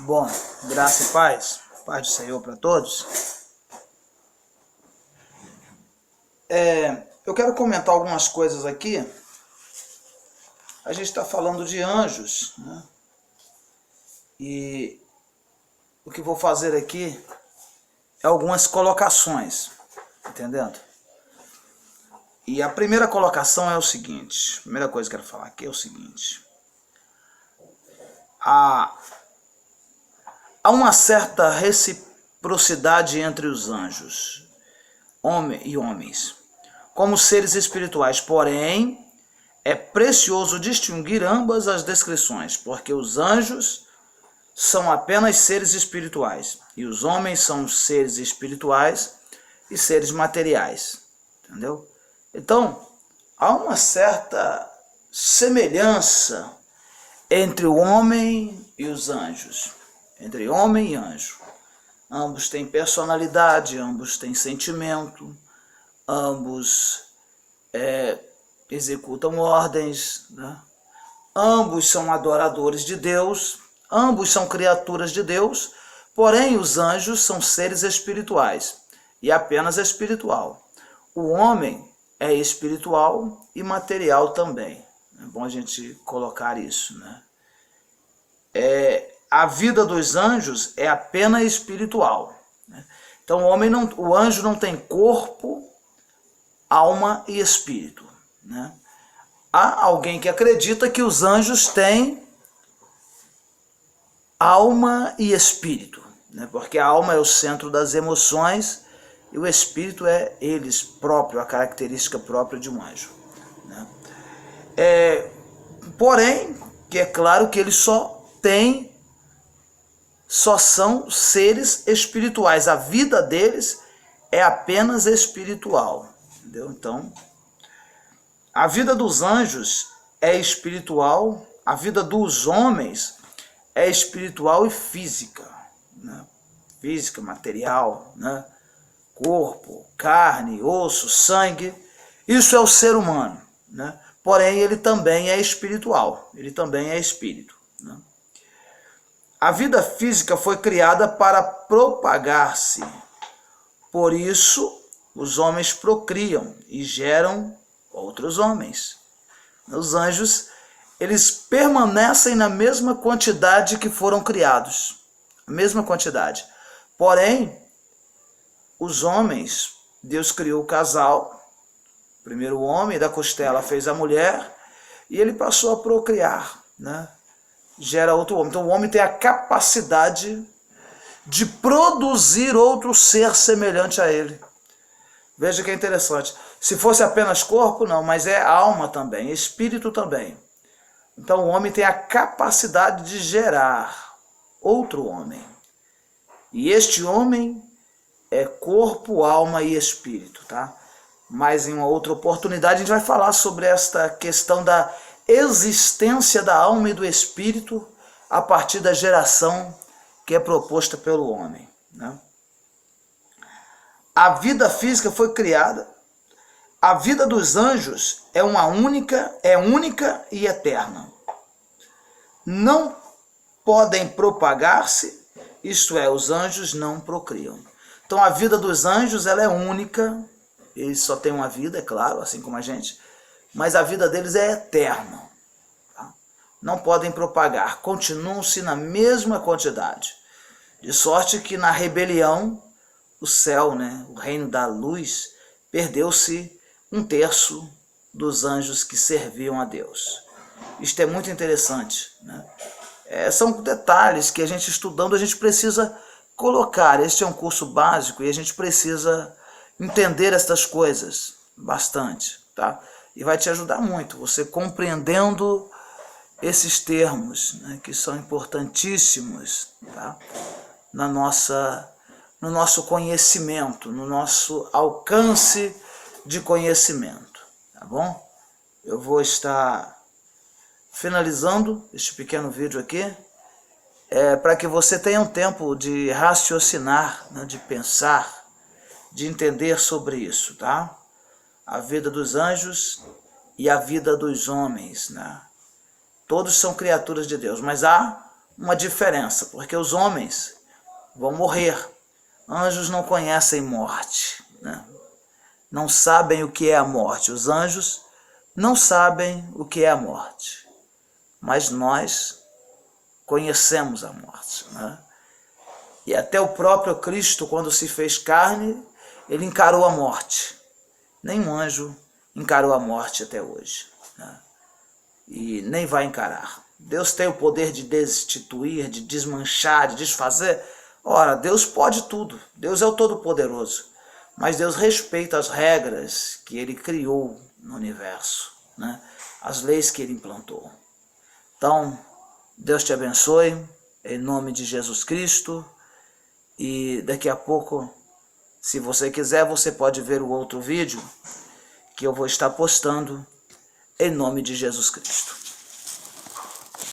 Bom, graça e paz, paz do Senhor para todos. Eu quero comentar algumas coisas aqui. A gente está falando de anjos, né? E o que vou fazer aqui é algumas colocações, entendendo? E a primeira colocação é o seguinte, a primeira coisa que eu quero falar aqui é o seguinte. Há uma certa reciprocidade entre os anjos e homens, como seres espirituais, porém, é precioso distinguir ambas as descrições, porque os anjos são apenas seres espirituais, e os homens são seres espirituais e seres materiais, entendeu? Então, há uma certa semelhança entre o homem e os anjos, entre homem e anjo. Ambos têm personalidade, ambos têm sentimento, ambos executam ordens, né? Ambos são adoradores de Deus, ambos são criaturas de Deus, porém os anjos são seres espirituais, e apenas espiritual. O homem é espiritual e material também. É bom a gente colocar isso, né? A vida dos anjos é apenas espiritual, né? Então o anjo não tem corpo, alma e espírito, né? Há alguém que acredita que os anjos têm alma e espírito, né? Porque a alma é o centro das emoções e o espírito é eles próprio, a característica própria de um anjo, né? Porém, que é claro que eles só são seres espirituais, a vida deles é apenas espiritual, entendeu? Então, a vida dos anjos é espiritual, a vida dos homens é espiritual e física, né? Física, material, né? Corpo, carne, osso, sangue, isso é o ser humano, né? Porém, ele também é espiritual, ele também é espírito, né? A vida física foi criada para propagar-se, por isso os homens procriam e geram outros homens. Os anjos, eles permanecem na mesma quantidade que foram criados, a mesma quantidade. Porém, os homens, Deus criou o casal, primeiro o homem, da costela fez a mulher, e ele passou a procriar, né? Gera outro homem. Então o homem tem a capacidade de produzir outro ser semelhante a ele. Veja que é interessante. Se fosse apenas corpo, não, mas é alma também, espírito também. Então o homem tem a capacidade de gerar outro homem. E este homem é corpo, alma e espírito, tá? Mas em uma outra oportunidade a gente vai falar sobre esta questão da existência da alma e do espírito a partir da geração que é proposta pelo homem, né? A vida física foi criada, a vida dos anjos é única e eterna. Não podem propagar-se, isto é, os anjos não procriam. Então a vida dos anjos ela é única, eles só têm uma vida, é claro, assim como a gente, mas a vida deles é eterna, tá? Não podem propagar, continuam-se na mesma quantidade, de sorte que na rebelião o céu, né, o reino da luz, perdeu-se 1/3 dos anjos que serviam a Deus. Isto é muito interessante, né? São detalhes que a gente estudando, a gente precisa colocar. Este é um curso básico e a gente precisa entender estas coisas bastante, tá? E vai te ajudar muito, você compreendendo esses termos, né, que são importantíssimos, tá? No nosso conhecimento, no nosso alcance de conhecimento, tá bom? Eu vou estar finalizando este pequeno vídeo aqui, para que você tenha um tempo de raciocinar, né, de pensar, de entender sobre isso, tá? A vida dos anjos e a vida dos homens, né? Todos são criaturas de Deus, mas há uma diferença, porque os homens vão morrer. Anjos não conhecem morte, né? Não sabem o que é a morte. Os anjos não sabem o que é a morte, mas nós conhecemos a morte, né? E até o próprio Cristo, quando se fez carne, ele encarou a morte. Nenhum anjo encarou a morte até hoje, né? E nem vai encarar. Deus tem o poder de destituir, de desmanchar, de desfazer. Ora, Deus pode tudo. Deus é o Todo-Poderoso. Mas Deus respeita as regras que ele criou no universo, né? As leis que ele implantou. Então, Deus te abençoe, em nome de Jesus Cristo. E daqui a pouco, se você quiser, você pode ver o outro vídeo que eu vou estar postando em nome de Jesus Cristo.